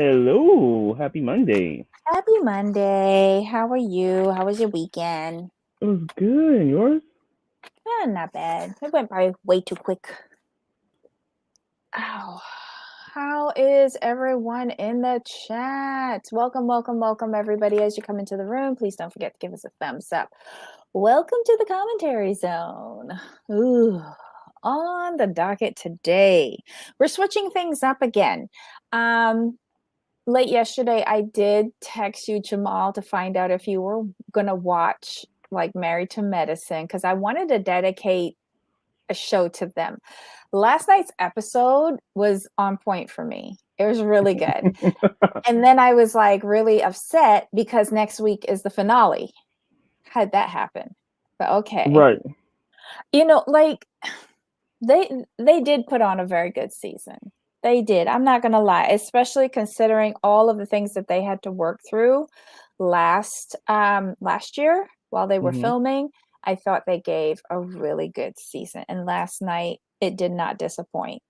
Hello, happy Monday. Happy Monday. How are you? How was your weekend? It was good. And yours? Not bad. It went by way too quick. Ow. How is everyone in the chat? Welcome, everybody. As you come into the room, please don't forget to give us a thumbs up. Welcome to the commentary zone. Ooh, on the docket today, we're switching things up again. Late yesterday, I did text you, Jamal, to find out if you were going to watch like Married to Medicine because I wanted to dedicate a show to them. Last night's episode was on point for me. It was really good. And then I was like really upset because next week is the finale. How'd that happen? But okay. Right. Like they did put on a very good season. They did. I'm not going to lie, especially considering all of the things that they had to work through last year while they were hmm filming. I thought they gave a really good season, and last night it did not disappoint.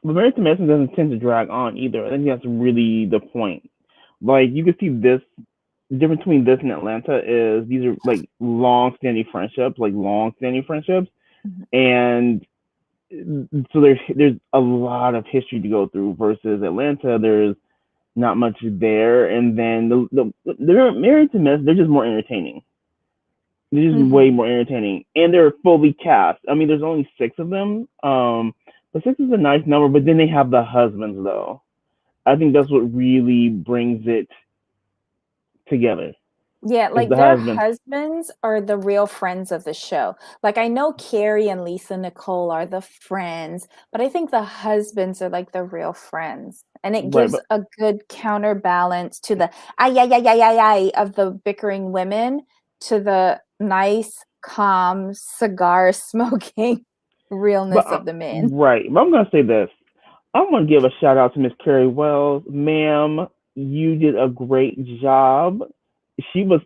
But Married to Medicine doesn't tend to drag on either. I think that's really the point. Like you can see this the difference between this and Atlanta is these are like long standing friendships, Mhm. and so there's a lot of history to go through versus Atlanta. There's not much there, and then they're Married to Medicine. They're just more entertaining. They're just way Mhm. more entertaining, and they're fully cast. I mean, there's only six of them. But six is a nice number. But then they have the husbands, though. I think that's what really brings it together. Yeah, Is like the their husbands, husbands are the real friends of the show. Like I know Carrie and Lisa Nicole are the friends, but I think the husbands are like the real friends. And it right? gives But a good counterbalance to the ay ay ay ay ay ay of the bickering women to the nice, calm, cigar smoking but realness of the men. right. But I'm gonna say this. I'm gonna give a shout out to Miss Carrie Wells, ma'am. You did a great job. She was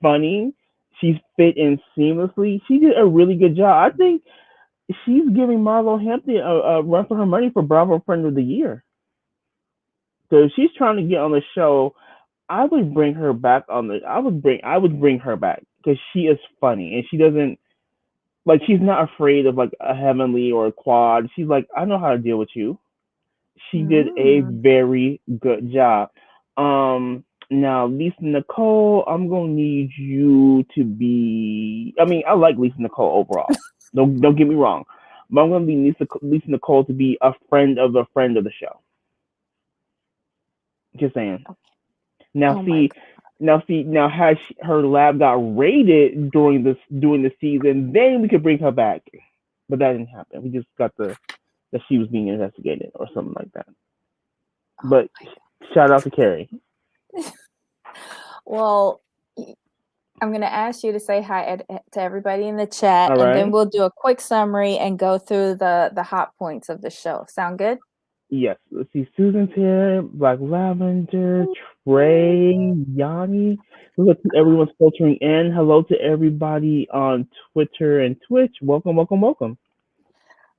funny. She's fit in seamlessly. She did a really good job. I think she's giving Marlo Hampton a run for her money for Bravo Friend of the Year. So if she's trying to get on the show, I would bring her back on the. I would bring her back because she is funny and she doesn't like she's not afraid of like a Heavenly or a Quad. She's like, I know how to deal with you. She did a Mm. very good job. Now Lisa Nicole, I'm gonna need you to be. I mean, I like Lisa Nicole overall. Don't get me wrong, but I'm gonna be Lisa Nicole to be a friend of the show. Just saying. Now Oh my see, now has her lab got raided during the season, then we could bring her back. But that didn't happen. We just got that she was being investigated or something like that. oh But shout out to Carrie. my. Well, I'm going to ask you to say hi to everybody in the chat, All and then right. we'll do a quick summary and go through the hot points of the show. Sound good? Yes. Let's see. Susan's here. Black Lavender. Trey. Yanni. Look at everyone's filtering in. Hello to everybody on Twitter and Twitch. Welcome, welcome, welcome.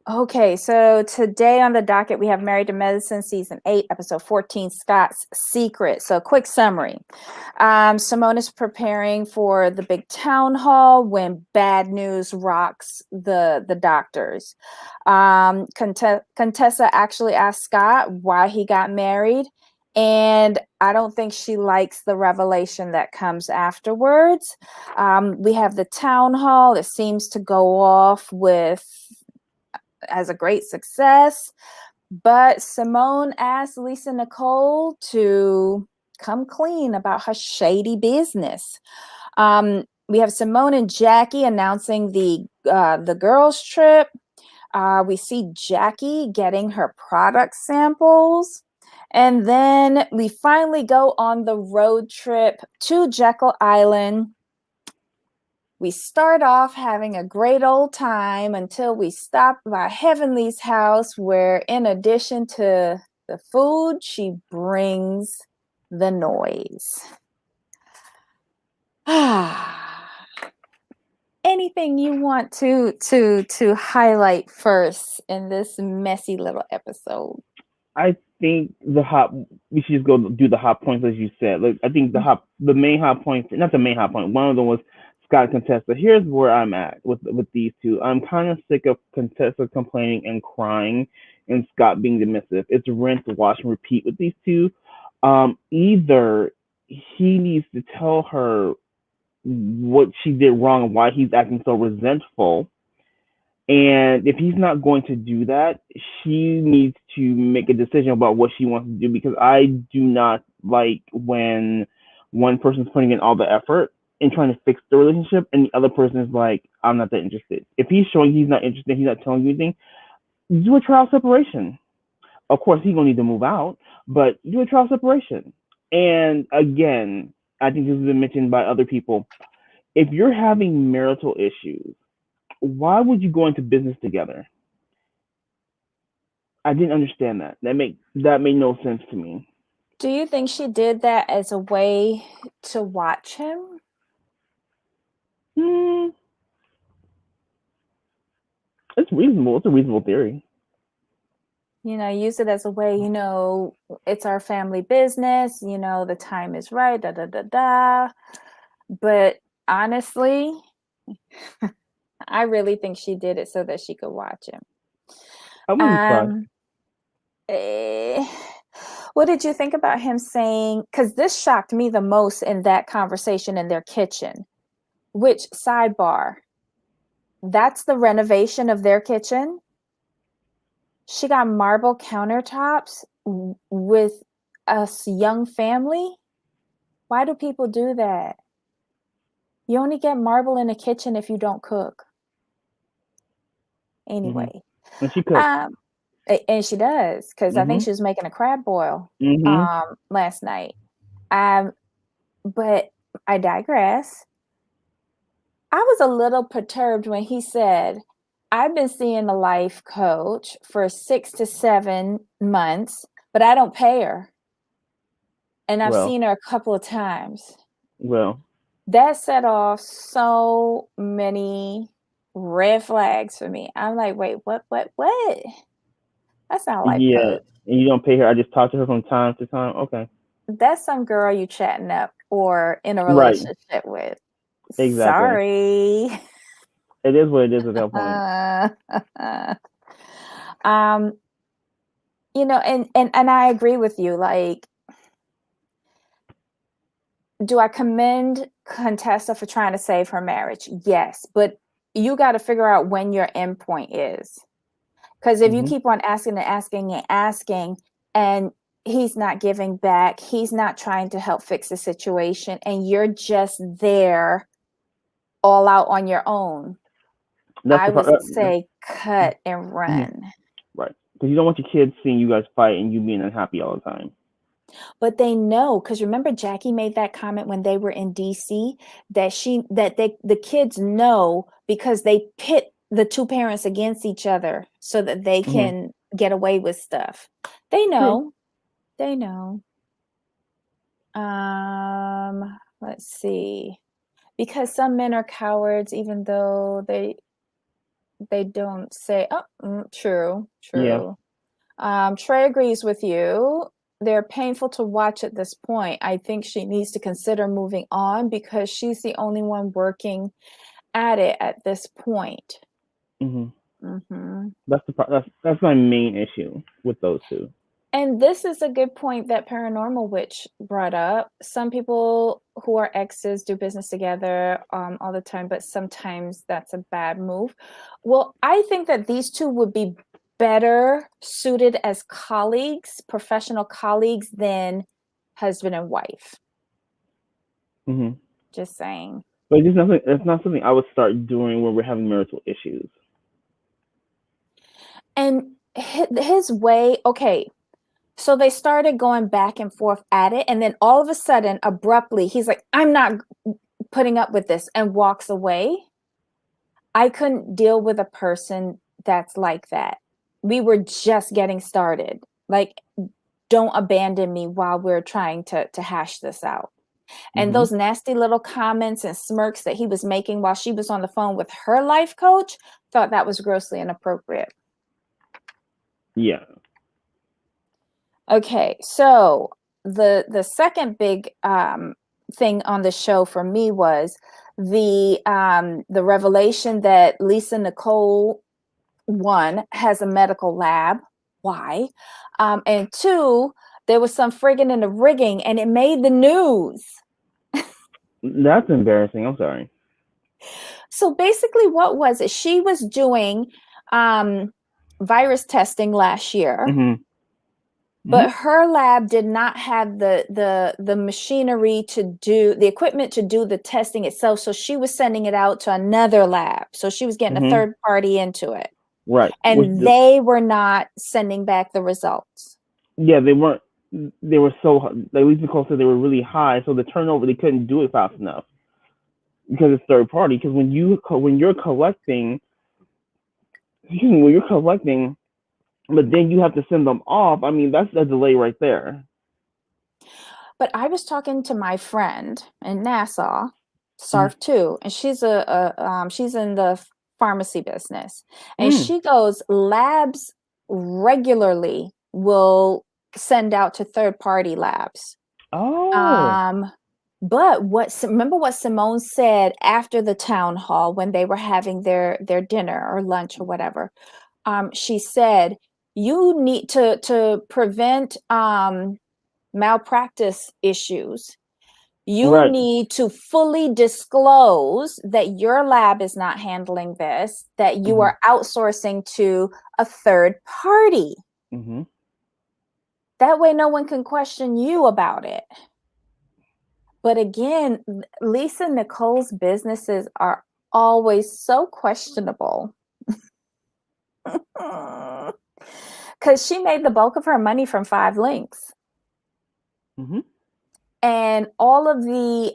Okay, so today on the docket, we have Married to Medicine, Season 8, Episode 14, Scott's Secret. So, quick summary. Simone is preparing for the big town hall when bad news rocks the doctors. Contessa actually asked Scott why he got married, and I don't think she likes the revelation that comes afterwards. We have the town hall that seems to go off with as a great success. But Simone asked Lisa Nicole to come clean about her shady business. We have Simone and Jackie announcing the girls' trip. We see Jackie getting her product samples. And then we finally go on the road trip to Jekyll Island. We start off having a great old time until we stop by Heavenly's house, where, in addition to the food, she brings the noise. Anything you want to highlight first in this messy little episode? think we should just go do the hot points as you said. Like I think the main hot points, not the main hot point. One of them was Scott and Contessa. Here's where I'm at with these two. I'm kind of sick of Contessa complaining and crying, and Scott being dismissive. It's rinse, wash, and repeat with these two. Either he needs to tell her what she did wrong and why he's acting so resentful, and if he's not going to do that, she needs to make a decision about what she wants to do, because I do not like when one person's putting in all the effort and trying to fix the relationship and the other person is like, I'm not that interested. If he's showing he's not interested, he's not telling you anything, do a trial separation. Of course, he's going to need to move out, but do a trial separation. And again, I think this has been mentioned by other people. If you're having marital issues, why would you go into business together? I didn't understand that. That made no sense to me. Do you think she did that as a way to watch him? Hmm, it's reasonable. It's a reasonable theory. Use it as a way, it's our family business, the time is right, da da da da. But honestly, I really think she did it so that she could watch him. I wouldn't be surprised. Eh, what did you think about him saying? Because this shocked me the most in that conversation in their kitchen. Which, sidebar, that's the renovation of their kitchen. She got marble countertops with a young family. Why do people do that? You only get marble in a kitchen if you don't cook. Anyway, And she cooks. And she does, because I think Mhm. she was making a crab boil Mhm. last night. But I digress. I was a little perturbed when he said, I've been seeing a life coach for 6 to 7 months, but I don't pay her. And I've Well, seen her a couple of times. well. That set off so many red flags for me. I'm like, wait, what? That's not a life Yeah. coach. And you don't pay her. I just talk to her from time to time. Okay. That's some girl you chatting up or in a Right. relationship with. Exactly. Sorry. It is what it is at that point. um, and I agree with you. Like, do I commend Contessa for trying to save her marriage? Yes, but you got to figure out when your end point is. Because if you Mhm. keep on asking and asking and asking, and he's not giving back, he's not trying to help fix the situation, and you're just there all out on your own, That's I the would part. say cut and Mhm. run. Right. Because you don't want your kids seeing you guys fight and you being unhappy all the time. But they know, because remember Jackie made that comment when they were in DC that the kids know, because they pit the two parents against each other so that they Mhm. can get away with stuff. They True. know. They know. Let's see. Because some men are cowards, even though they don't say, oh, true, Yeah. true. Trey agrees with you. They're painful to watch at this point. I think she needs to consider moving on because she's the only one working at it at this point. Mhm. Hmm. That's my main issue with those two. And this is a good point that Paranormal Witch brought up. Some people who are exes do business together all the time, but sometimes that's a bad move. Well, I think that these two would be better suited as colleagues, professional colleagues, than husband and wife. Mhm. Just saying. But it's nothing. It's not something I would start doing when we're having marital issues. And his way, okay, so they started going back and forth at it. And then all of a sudden, abruptly, he's like, I'm not putting up with this, and walks away. I couldn't deal with a person that's like that. We were just getting started. Like, don't abandon me while we're trying to hash this out. And Mhm. those nasty little comments and smirks that he was making while she was on the phone with her life coach, thought that was grossly inappropriate. Yeah. Okay, so the second big thing on the show for me was the revelation that Lisa Nicole, one, has a medical lab. Why? And two, there was some friggin' in the rigging, and it made the news. That's embarrassing. I'm sorry. So basically, what was it? She was doing um, virus testing last year, Hmm. Hmm. but her lab did not have the machinery to do the equipment to do the testing itself. So she was sending it out to another lab. So she was getting a Hmm. third party into it, Right. and they were not sending back the results. Yeah, they weren't. They were so, like Lisa Nicole said, they were really high, so the turnover, they couldn't do it fast enough because it's third party. Because when you're collecting, excuse me, when you're collecting, but then you have to send them off. I mean, that's a delay right there. But I was talking to my friend in Nassau, Mm. SARF too, and she's in the pharmacy business, and Mm. she goes, labs regularly will send out to third party labs. Oh. Um, but remember what Simone said after the town hall when they were having their dinner or lunch or whatever. She said, you need to prevent malpractice issues. You Right. need to fully disclose that your lab is not handling this, that you Hmm. are outsourcing to a third party. Hmm. That way, no one can question you about it. But again, Lisa Nicole's businesses are always so questionable because she made the bulk of her money from 5 links. Hmm. And all of the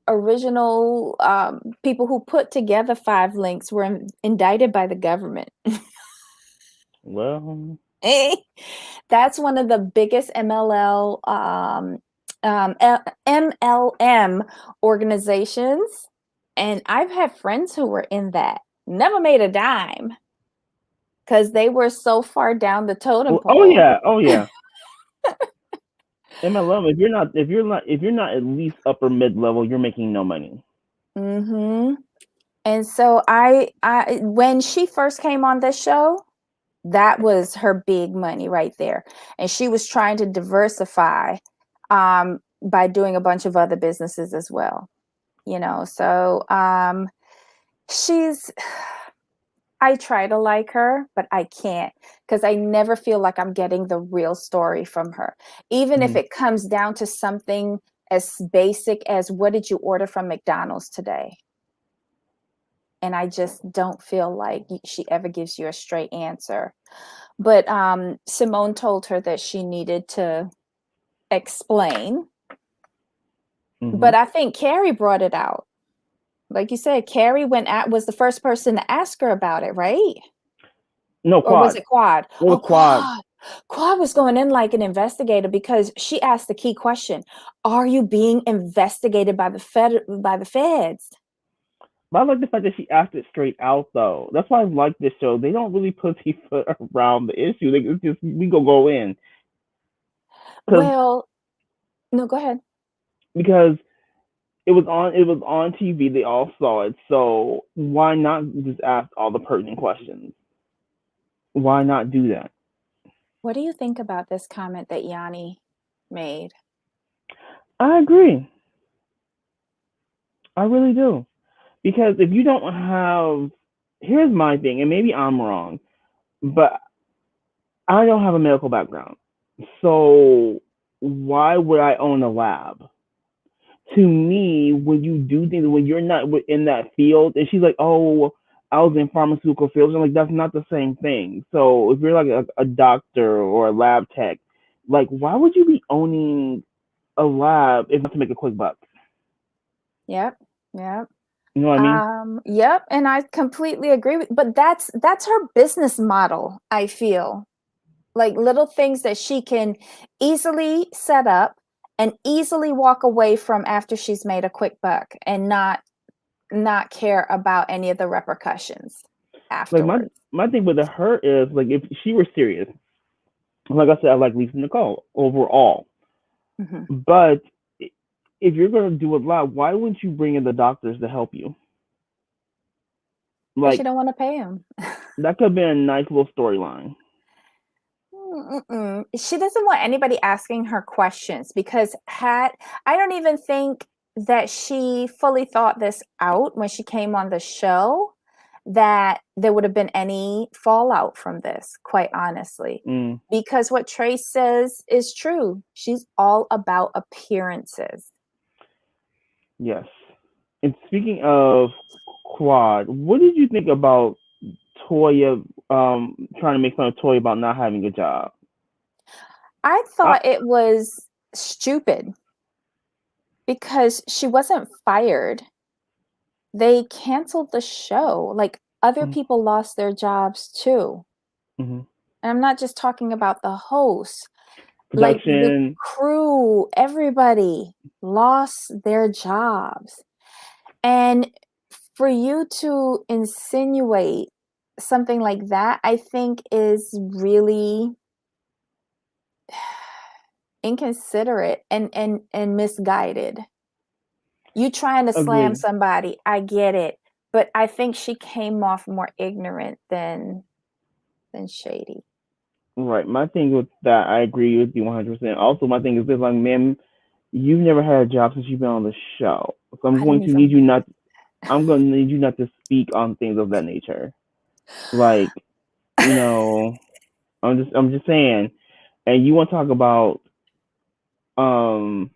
original people who put together 5 links were indicted by the government. Well. That's one of the biggest MLM organizations. And I've had friends who were in that, never made a dime because they were so far down the totem Oh pole. yeah. Oh yeah. MLM. If you're not at least upper mid level, you're making no money. Hmm. And so I when she first came on this show, that was her big money right there. And she was trying to diversify by doing a bunch of other businesses as well. So she's I try to like her, but I can't because I never feel like I'm getting the real story from her. Even if Hmm. it comes down to something as basic as what did you order from McDonald's today? And I just don't feel like she ever gives you a straight answer. But Simone told her that she needed to explain. Hmm. But I think Carrie brought it out. Like you said, Carrie was the first person to ask her about it, right? No, Or was Quad. it Quad? It was Oh, Quad. Quad. Quad was going in like an investigator because she asked the key question: are you being investigated by the feds? But I like the fact that she asked it straight out, though. That's why I like this show. They don't really pussyfoot around the issue. It's just we go in because Well, no, go ahead. because it was on TV. They all saw it. So why not just ask all the pertinent questions? Why not do that? What do you think about this comment that Yanni made? I agree. I really do. Because if you don't have, here's my thing, and maybe I'm wrong, but I don't have a medical background. So why would I own a lab? To me, when you do things, when you're not in that field, and she's like, oh, I was in pharmaceutical fields, I'm like, that's not the same thing. So if you're like a doctor or a lab tech, like, why would you be owning a lab if not to make a quick buck? Yep. Yep. You know what I mean? Yep, and I completely agree but that's her business model, I feel. Like little things that she can easily set up and easily walk away from after she's made a quick buck and not care about any of the repercussions Like my afterwards. my thing with her is like if she were serious, Like I said, I like Lisa Nicole overall. Hmm. But if you're going to do a lot, why wouldn't you bring in the doctors to help you? Because she Like, don't want to pay him. that could have been a nice little storyline. Mm-mm. She doesn't want anybody asking her questions because had I don't even think that she fully thought this out when she came on the show that there would have been any fallout from this, quite honestly. Mm, Because what Trace says is true. She's all about appearances. yes. And speaking of Quad, what did you think about Toya trying to make fun of Toya about not having a job? I I, thought it was stupid because she wasn't fired. They canceled the show. Like other mm, people lost their jobs too. mhm. And I'm not just talking about the hosts, like the Production, crew, everybody lost their jobs. And for you to insinuate something like that, I think is really inconsiderate and misguided. You trying to slam agreed. somebody, I get it, but I think she came off more ignorant than shady. Right. My thing with that, I agree with you 100%. Also, my thing is this, like, man, you've never had a job since you've been on the show. So I'm I going didn't to need you even not, I'm going to need you not to speak on things of that nature. Like, you know, I'm just saying. And you want to talk about, um,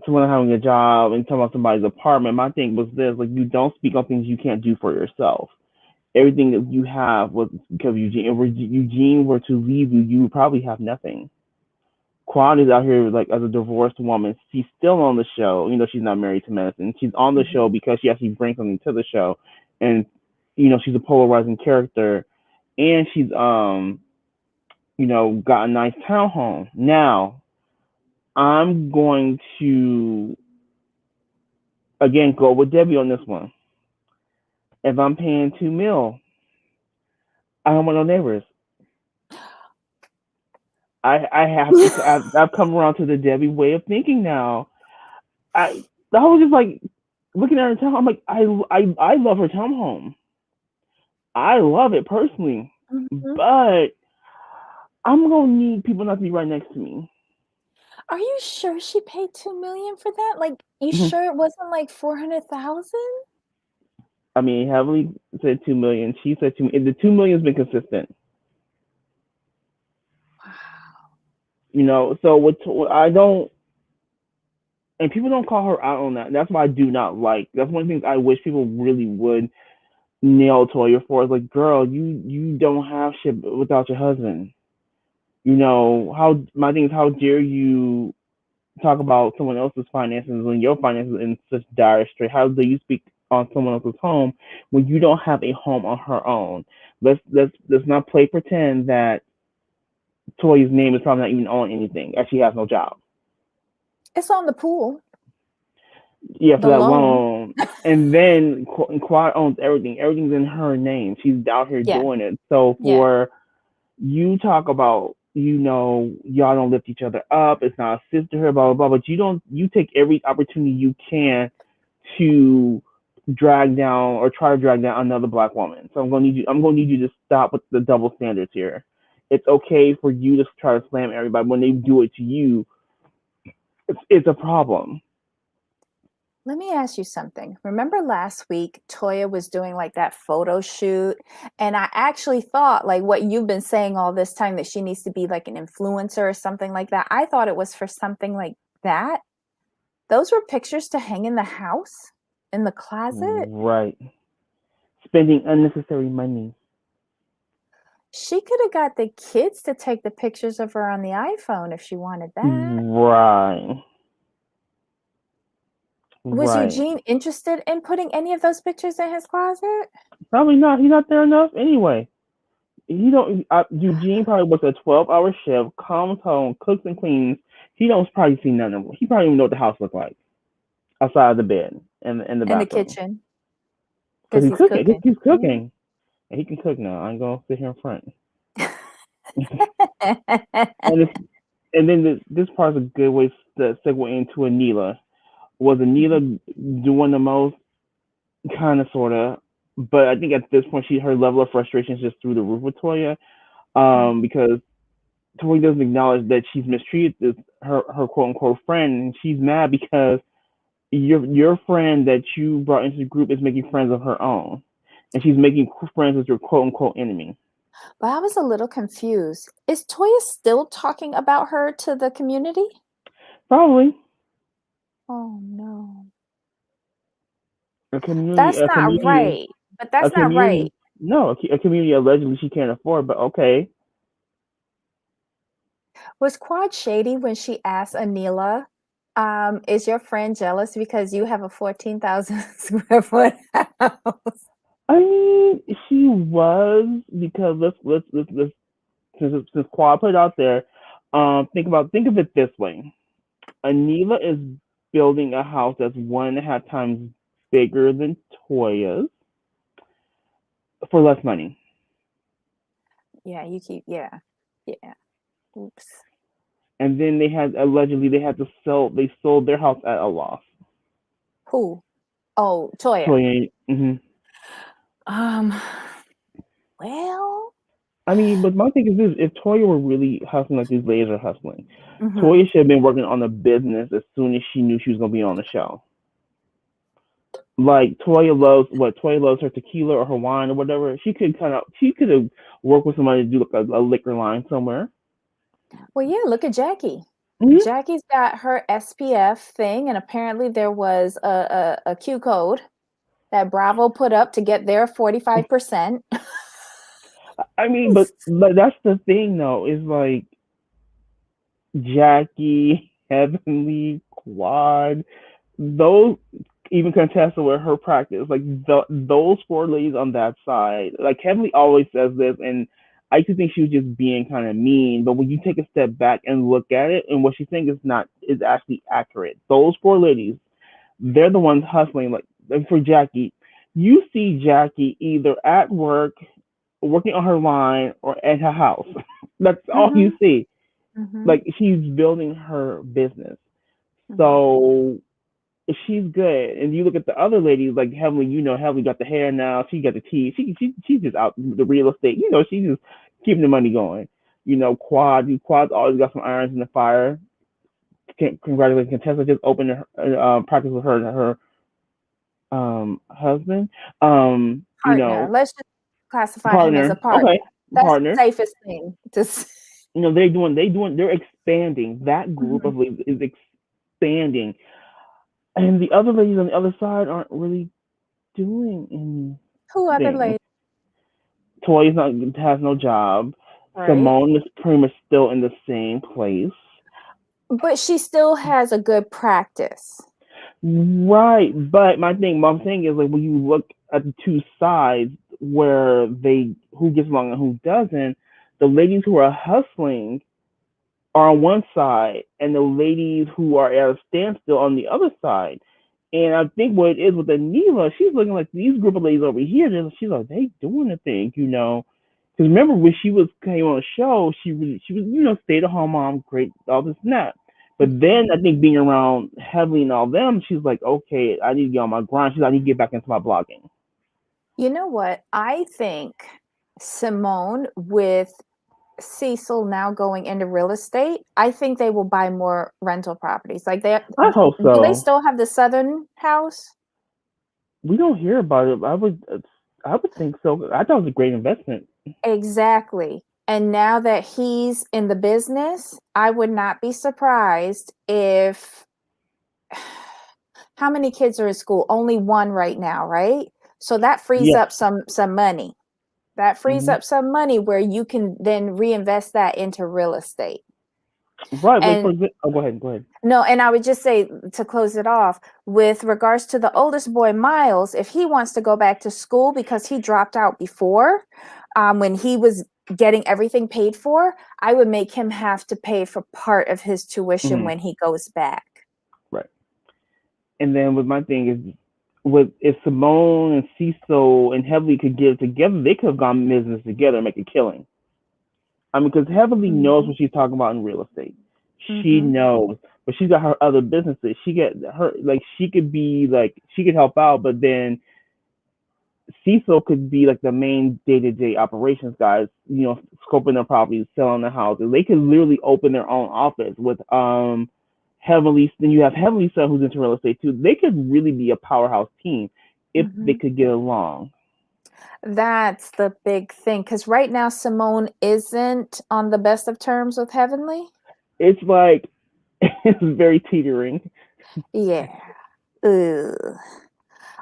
someone having a job and talking about somebody's apartment. My thing was this, like, you don't speak on things you can't do for yourself. Everything that you have was because of Eugene. If Eugene were to leave you, you would probably have nothing. Quan is out here like as a divorced woman. She's still on the show. You know, she's not married to Madison. She's on the Mhm. show because she actually brings something to the show, and she's a polarizing character, and she's got a nice townhome. Now I'm going to again go with Debbie on this one. If I'm paying 2 mil, I don't want no neighbors. I have to. I've come around to the Debbie way of thinking now. I was just like looking at her town. I'm like, I love her townhome. I love it personally, Mhm. but I'm gonna need people not to be right next to me. Are you sure she paid 2 million for that? Like, you sure it wasn't like 400,000? I mean, heavily said 2 million. She said 2. The 2 million's been consistent. Wow. So what I don't, and people don't call her out on that. That's why I do not like. That's one of the things I wish people really would nail Toya for. Is like, girl, you don't have shit without your husband. How my thing is, how dare you talk about someone else's finances when your finances are in such dire strait? How do you speak on someone else's home when you don't have a home on her own? Let's not play pretend that Toya's name is probably not even on anything, as she has no job. It's on the pool, Yeah, for the that loan. loan. And then Quad owns everything. Everything's in her name. She's out here Yeah, doing it. So yeah. for you talk about, y'all don't lift each other up. It's not a sisterhood, blah blah blah. But you take every opportunity you can to drag down or try to drag down another black woman. So I'm gonna need you to stop with the double standards here. It's okay for you to try to slam everybody when they do it to you. It's a problem. Let me ask you something. Remember last week, Toya was doing like that photo shoot, and I actually thought, like what you've been saying all this time, that she needs to be like an influencer or something like that. I thought it was for something like that. Those were pictures to hang in the house, in the closet. Right. Spending unnecessary money. She could have got the kids to take the pictures of her on the iPhone if she wanted that. Right. Was Right. Eugene interested in putting any of those pictures in his closet? Probably not. He's not there enough anyway. He don't. Eugene probably works a 12-hour shift, comes home, cooks and cleans. He don't probably see none of them. He probably don't even know what the house looks like outside of the bed and in the In the bathroom. kitchen, Cause because he's he's cooking. cooking. He's Yeah. cooking, and he can cook now. I ain't gonna sit here in front. And this, and then this part's a good way to segue into Anila. Was Anila doing the most? Kind of, sorta. But I think at this point, her level of frustration is just through the roof with Toya. Because Toya doesn't acknowledge that she's mistreated her quote unquote friend, and she's mad because your friend that you brought into the group is making friends of her own, and she's making friends with your quote unquote enemy. But I was a little confused. Is Toya still talking about her to the community? Probably Oh no. a community, That's a not community, right. But a that's not right. community. No, a community allegedly she can't afford, but okay. Was Quad shady when she asked Anila, is your friend jealous because you have a 14,000 square foot house? I mean, she was because let's since Quad put it out there, think of it this way: Anila is building a house that's 1.5 times bigger than Toya's for less money. Yeah, you keep, yeah. Yeah. Oops. And then they had to sell they sold their house at a loss. Who? Oh, Toya. Toya, Um, well, I mean, but my thing is this: if Toya were really hustling like these ladies are hustling, mhm. Toya should have been working on the business as soon as she knew she was gonna be on the show. Like Toya loves her tequila or her wine or whatever. She could have worked with somebody to do like a liquor line somewhere. Well, yeah, look at Jackie. Mm-hmm. Jackie's got her SPF thing, and apparently there was a Q code that Bravo put up to get their 45%. I mean, but that's the thing though, is like Jackie, Heavenly, Quad, those even Contessa with her practice, like those four ladies on that side, like Heavenly always says this, and I used to think she was just being kind of mean, but when you take a step back and look at it, and what she's saying is actually accurate. Those four ladies, they're the ones hustling. Like for Jackie, you see Jackie either at work, working on her line, or at her house. That's all you Mhm. see. Mhm. Like she's building her business. Mhm. So she's good. And you look at the other ladies like Heavenly, Heavenly got the hair now, she got the teeth. She's just out the real estate. She's just keeping the money going. Quad's always got some irons in the fire. Congratulations, Contessa just opened her practice with her husband. You Partner. know, Let's just classify him as a partner. partner. Okay, That's the partner. safest thing to They're expanding. That group Mhm. of ladies is expanding, and the other ladies on the other side aren't really doing Who other anything. lady, Toys not has no job. right? Simone is pretty much still in the same place. But she still has a good practice. Right, but my thing is like when you look at the two sides where they who gets along and who doesn't, the ladies who are hustling are on one side, and the ladies who are at a standstill on the other side. And I think what it is with Anila, she's looking like these group of ladies over here. She's like, they doing the thing. Because remember when she came on the show, she was stay at home mom, great, all this and that. But then I think being around Heavily and all them, she's like, okay, I need to get on my grind. She's like, I need to get back into my blogging. You know what? I think Simone with Cecil now going into real estate, I think they will buy more rental properties. Like I hope do they so. still have the Southern house? We don't hear about it. I would think so. I thought it was a great investment. Exactly. And now that he's in the business, I would not be surprised if how many kids are in school? Only one right now, right? So that frees Yes. up some money. That frees Hmm. up some money where you can then reinvest that into real estate. Right. Like for And example, oh, go ahead. Go ahead. no, and I would just say to close it off with regards to the oldest boy, Miles, if he wants to go back to school because he dropped out before, when he was getting everything paid for, I would make him have to pay for part of his tuition Hmm. when he goes back. Right. And then with my thing is, with if Simone and Cecil and Heavily could get it together, they could have gone business together and make a killing. I mean, because Heavenly knows Mhm. what she's talking about in real estate. She Mhm. knows, but she's got her other businesses. She get her like she could be like she could help out, but then Cecil could be like the main day to day operations guys. You know, scoping their properties, selling their houses. They could literally open their own office with Heavenly. Then you have Heavenly Son who's into real estate too. They could really be a powerhouse team if they Mhm. could get along. That's the big thing because right now Simone isn't on the best of terms with Heavenly. It's like it's very teetering. Yeah. Ugh.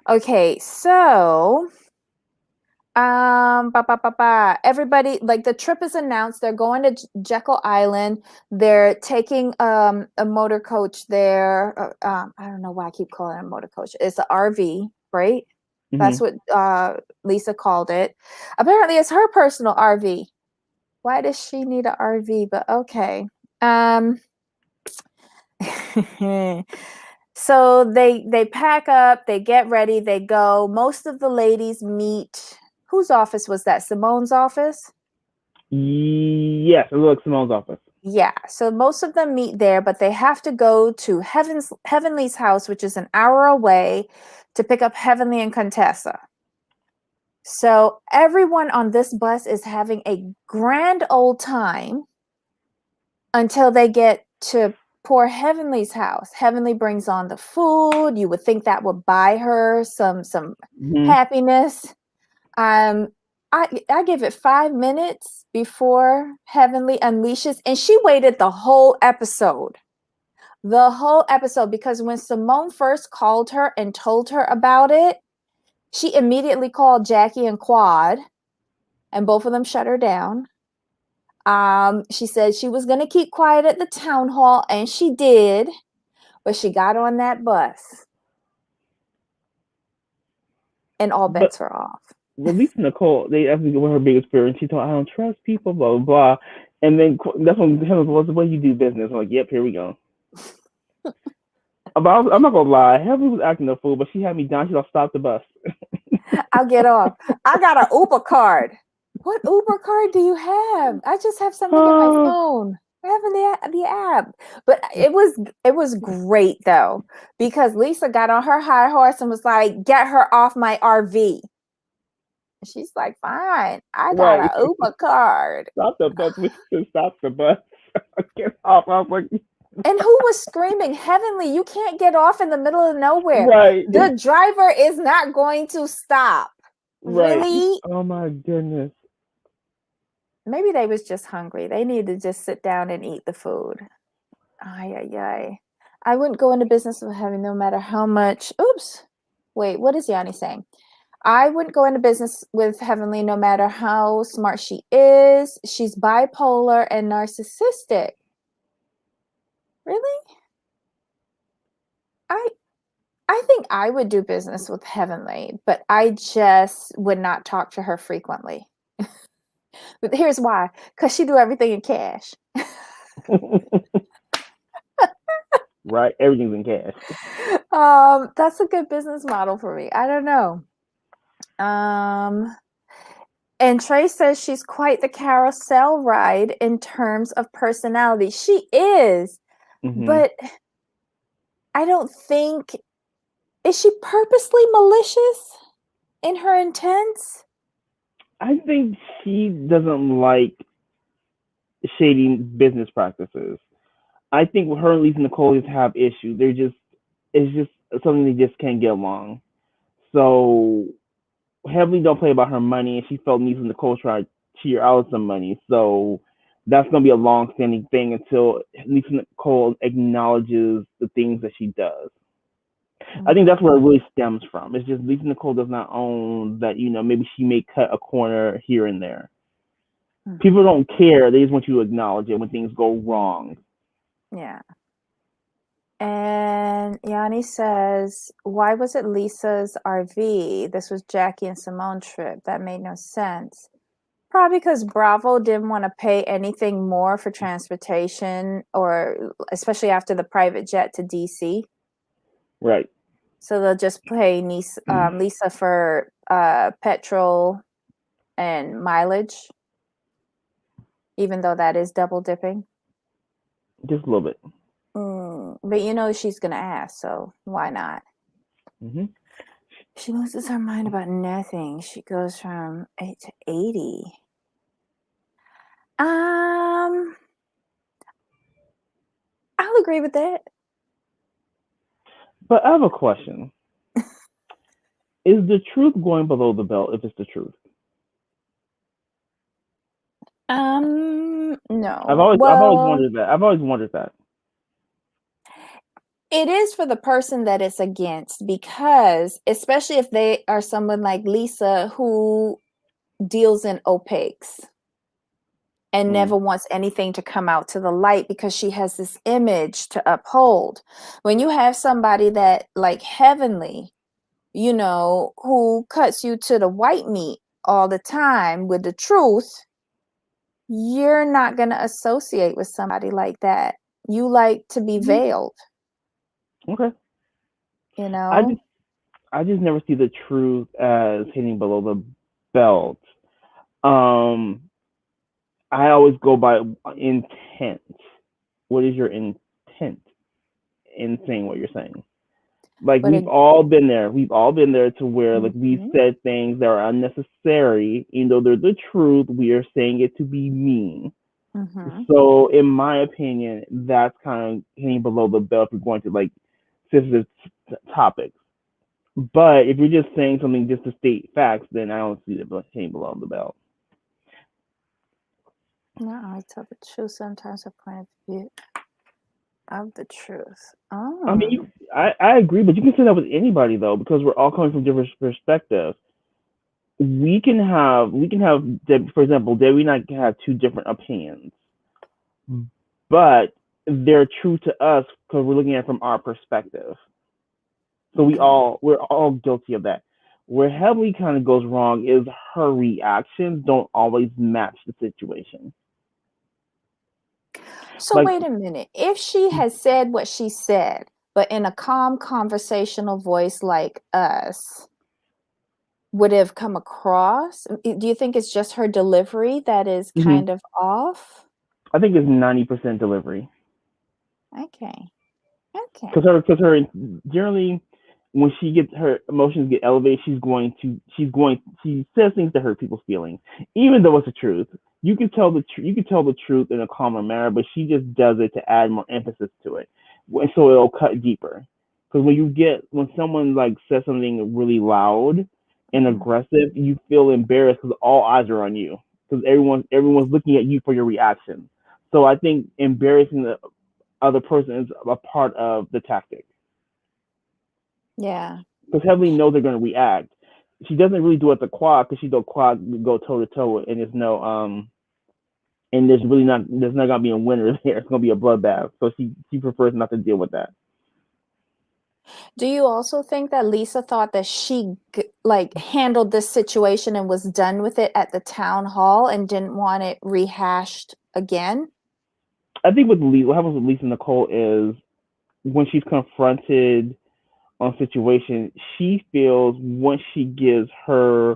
Okay, so everybody, like, the trip is announced. They're going to Jekyll Island. They're taking a motor coach there. I don't know why I keep calling it a motor coach. It's an RV, right? That's Hmm. what Lisa called it. Apparently, it's her personal RV. Why does she need an RV? But okay. Um, so they pack up, they get ready, they go. Most of the ladies meet. Whose office was that? Simone's office? Yes, it looks Simone's office. Yeah. So most of them meet there, but they have to go to Heavenly's house, which is an hour away, to pick up Heavenly and Contessa. So everyone on this bus is having a grand old time until they get to poor Heavenly's house. Heavenly brings on the food. You would think that would buy her some Hmm. happiness. Um, I give it 5 minutes before Heavenly unleashes, and she waited the whole episode. The whole episode, because when Simone first called her and told her about it, she immediately called Jackie and Quad, and both of them shut her down. She said she was going to keep quiet at the town hall, and she did, but she got on that bus, and all But bets were off. Lisa Nicole, they asked me what her biggest fear, and she told I don't trust people, blah blah blah. And then that's when Heaven was the way you do business. I'm like, yep, here we go. But I'm not gonna lie, Heaven was acting a fool, but she had me down. She like, stop the bus. I'll get off. I got an Uber card. What Uber card do you have? I just have something in my Oh, phone. I have in the app. But it was great though, because Lisa got on her high horse and was like, "Get her off my RV." She's like, "Fine, I got right. an Uber card." Stop the bus. We should stop the bus. Get off. I was like, And who was screaming, "Heavenly, you can't get off in the middle of nowhere. right, The driver is not going to stop." right. Really? Oh my goodness. Maybe they was just hungry. They need to just sit down and eat the food. Ay, ay, ay. I wouldn't go into business with having no matter how much. Oops. Wait, what is Yanni saying? I wouldn't go into business with Heavenly no matter how smart she is. She's bipolar and narcissistic. Really? I I think I would do business with Heavenly, but I just would not talk to her frequently. But here's why. Because she do everything in cash. Right, everything's in cash. That's a good business model for me. I don't know. Um, and Trey says she's quite the carousel ride in terms of personality. She is, Hmm. but I don't think, is she purposely malicious in her intents? I think she doesn't like shady business practices. I think her and Lisa Nicole just have issues. They're just it's just something they just can't get along. So Heavenly don't play about her money, and she felt Lisa Nicole tried to cheat her out of some money. So that's gonna be a long standing thing until Lisa Nicole acknowledges the things that she does. I think that's where it Mm, really stems from. It's just Lisa Nicole does not own that, maybe she may cut a corner here and there. People mhm. don't care. They just want you to acknowledge it when things go wrong. Yeah. And Yanni says, why was it Lisa's RV? This was Jackie and Simone trip. That made no sense. Probably because Bravo didn't want to pay anything more for transportation, or especially after the private jet to DC. Right. So they'll just pay Lisa for petrol and mileage. even though that is double dipping. Just a little bit. But she's gonna ask, so why not? Hmm. She loses her mind about nothing. She goes from 8 to 80. I'll agree with that. But I have a question. Is the truth going below the belt if it's the truth? No. I've always Well, wondered that. I've always wondered that. it is for the person that it's against, because especially if they are someone like Lisa who deals in opaques and Mm. never wants anything to come out to the light because she has this image to uphold. When you have somebody that like Heavenly, who cuts you to the white meat all the time with the truth, you're not going to associate with somebody like that. You like to be Mhm. veiled, Okay. you I know? just I just never see the truth as hitting below the belt. Um, I always go by intent. What is your intent in saying what you're saying? Like But we've all been there. We've all been there to where like we've mhm, said things that are unnecessary, even though they're the truth. We are saying it to be mean. mhm. So, in my opinion, that's kind of hitting below the belt if we're going to like sensitive topics. But if you're just saying something just to state facts, then I don't see it hitting below the belt. Not always tell the truth. Sometimes a point of view of the truth. I mean, Oh, I agree, but you can say that with anybody though, because we're all coming from different perspectives. We can have, for example, Debbie and I can have two different opinions, but they're true to us because we're looking at it from our perspective. So okay. we're all guilty of that. Where Heavenly kind of goes wrong is her reactions don't always match the situation. So Like, wait a minute. If she had said what she said, but in a calm conversational voice like us, would have come across? Do you think it's just her delivery that is mhm, kind of off? I think it's 90% delivery. Okay. Okay. Because her generally when she gets her emotions get elevated, she says things to hurt people's feelings, even though it's the truth. You can tell the truth in a calmer manner, but she just does it to add more emphasis to it, and so it'll cut deeper. Because when someone like says something really loud and Mhm. aggressive, you feel embarrassed because all eyes are on you because everyone's looking at you for your reaction. So I think embarrassing the other person is a part of the tactic Yeah. because Heavenly knows they're going to react. She doesn't really do it at the quad because she know quad go toe to toe and there's not gonna be a winner there. It's gonna be a bloodbath. So she prefers not to deal with that. Do you also think that Lisa thought that she like handled this situation and was done with it at the town hall and didn't want it rehashed again? I think what happens with Lisa Nicole is when she's confronted on a situation, she feels once she gives her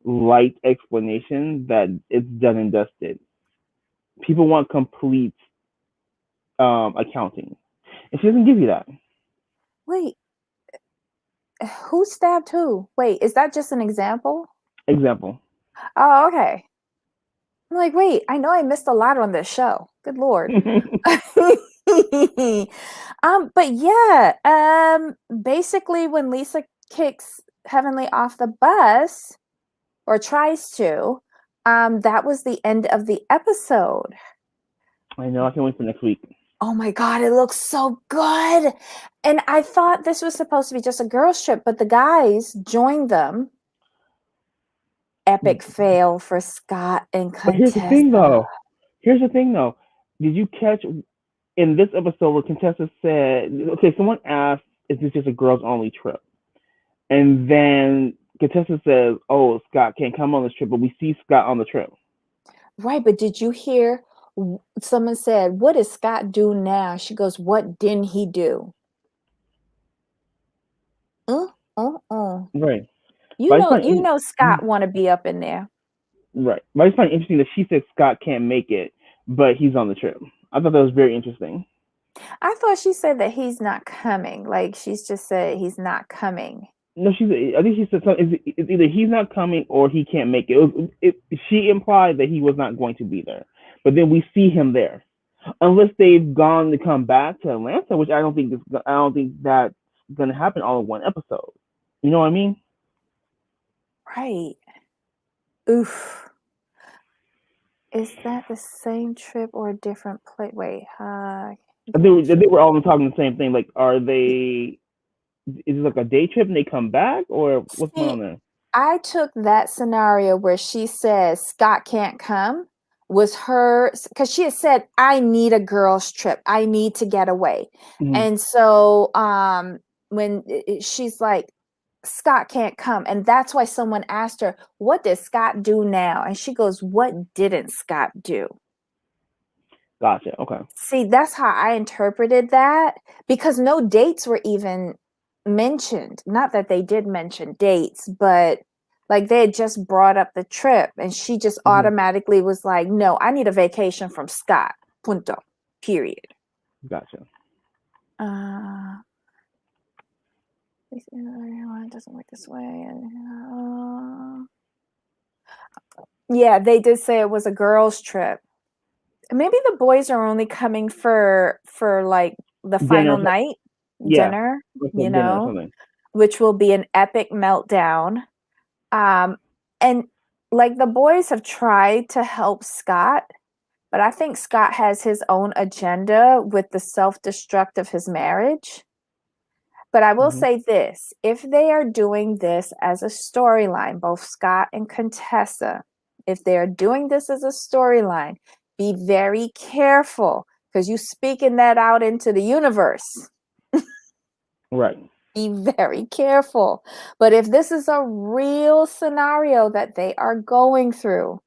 light explanation that it's done and dusted. People want complete accounting, and she doesn't give you that. Wait, who stabbed who? Wait, is that just an example? Example. Oh, okay. I'm like, wait, I know I missed a lot on this show. Good Lord. But yeah, basically when Lisa kicks Heavenly off the bus or tries to, that was the end of the episode. I know. I can't wait for next week. Oh my God, it looks so good. And I thought this was supposed to be just a girls' trip, but the guys joined them. Epic fail for Scott and But here's the thing, Contessa. though. Here's the thing, though. Did you catch in this episode where Contessa said, "Okay, someone asked, is this just a girls only trip?" And then Contessa says, "Oh, Scott can't come on this trip, but we see Scott on the trip." Right, but did you hear someone said, "What does Scott do now?" She goes, "What didn't he do?" Uh, uh. Right. You But I just know, find Scott want to be up in there. right. But I just find it interesting that she said Scott can't make it, but he's on the trip. I thought that was very interesting. I thought she said that he's not coming. Like she's just said he's not coming. No, I think she said something. It's either he's not coming or he can't make it. She implied that he was not going to be there, but then we see him there, unless they've gone to come back to Atlanta, which I don't think that's going to happen all in one episode. You know what I mean? Right. Oof. Is that the same trip or a different place? Wait, They were all talking the same thing. Like, are they? Is it like a day trip and they come back, or what's going see, on there? I took that scenario where she says Scott can't come was her because she had said, I need a girls' trip. I need to get away. Mm-hmm. And so when she's like, Scott can't come. And that's why someone asked her, what did Scott do now? And she goes, what didn't Scott do? Gotcha. Okay. See, that's how I interpreted that because no dates were even mentioned. Not that they did mention dates, but like they had just brought up the trip and she just Mm-hmm. automatically was like, no, I need a vacation from Scott. Punto. Period. Gotcha. Uh, it doesn't work this way. Yeah, they did say it was a girls' trip. Maybe the boys are only coming for like the Dinner. final night Yeah. dinner, Like a you dinner or know, something. which will be an epic meltdown. Um, and like the boys have tried to help Scott, but I think Scott has his own agenda with the self-destruct of his marriage. But I will Mm-hmm. say this, if they are doing this as a storyline, both Scott and Contessa, if they are doing this as a storyline, be very careful because you speaking that out into the universe. Right. Be very careful. But if this is a real scenario that they are going through,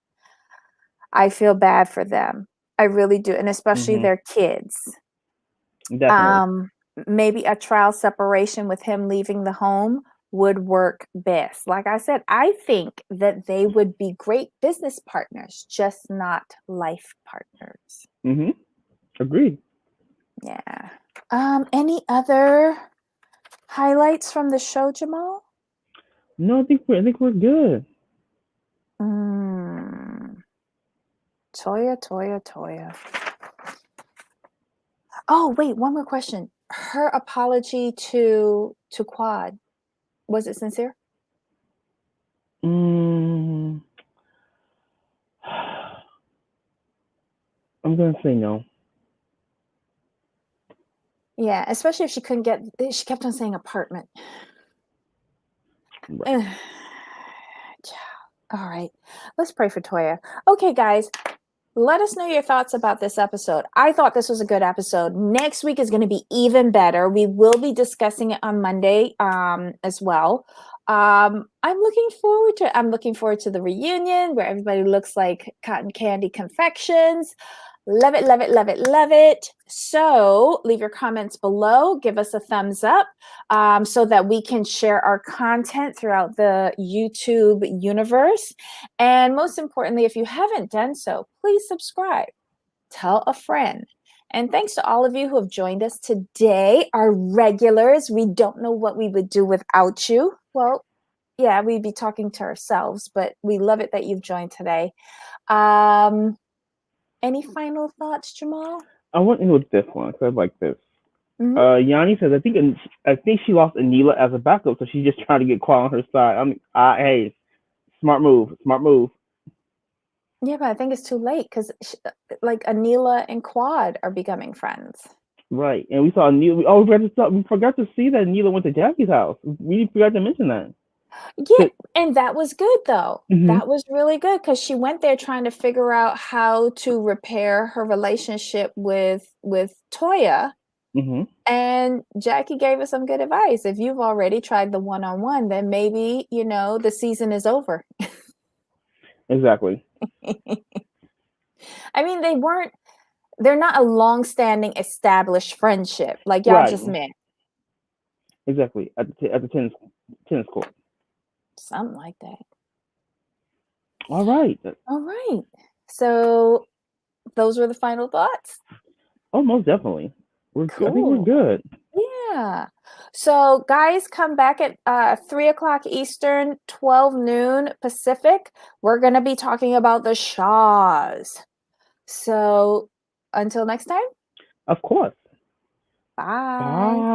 I feel bad for them. I really do. And especially Mm-hmm. their kids. Definitely. Um, maybe a trial separation with him leaving the home would work best. Like I said, I think that they would be great business partners, just not life partners. Mm-hmm. Agreed. Yeah. Any other highlights from the show, Jamal? No, I think we're good. Mm, Toya. Oh, wait, one more question. Her apology to Quad, was it sincere? Mm, I'm gonna say no. Yeah, especially if she couldn't get, she kept on saying apartment. Right. All right, let's pray for Toya. Okay, guys, let us know your thoughts about this episode. I thought this was a good episode. Next week is going to be even better. We will be discussing it on Monday as well. I'm looking forward to the reunion where everybody looks like cotton candy confections. Love it, love it, love it, love it. So leave your comments below. Give us a thumbs up so that we can share our content throughout the YouTube universe. And most importantly, if you haven't done so, please subscribe. Tell a friend. And thanks to all of you who have joined us today, our regulars. We don't know what we would do without you. Well, yeah, we'd be talking to ourselves, but we love it that you've joined today. Any final thoughts, Jamal? I went in with this one because I like this. Mm-hmm. Yanni says I think she lost Anila as a backup, so she's just trying to get Qual on her side. Hey, smart move, smart move. Yeah, but I think it's too late because like Anila and Quad are becoming friends. Right, and we saw Anila. We forgot to see that Anila went to Jackie's house. We forgot to mention that. Yeah, and that was good though. Mm-hmm. That was really good because she went there trying to figure out how to repair her relationship with Toya. Mm-hmm. And Jackie gave us some good advice. If you've already tried the one-on-one, then maybe, the season is over. Exactly. I mean, they're not a long-standing established friendship. Like y'all Right. just met. Exactly. At the tennis court. Something like that. All right. All right. So those were the final thoughts. Oh, most definitely. I think we're Cool. good. Yeah. So, guys, come back at 3 o'clock Eastern, 12 noon Pacific. We're going to be talking about the Shaws. So, until next time, Of course. bye. Bye.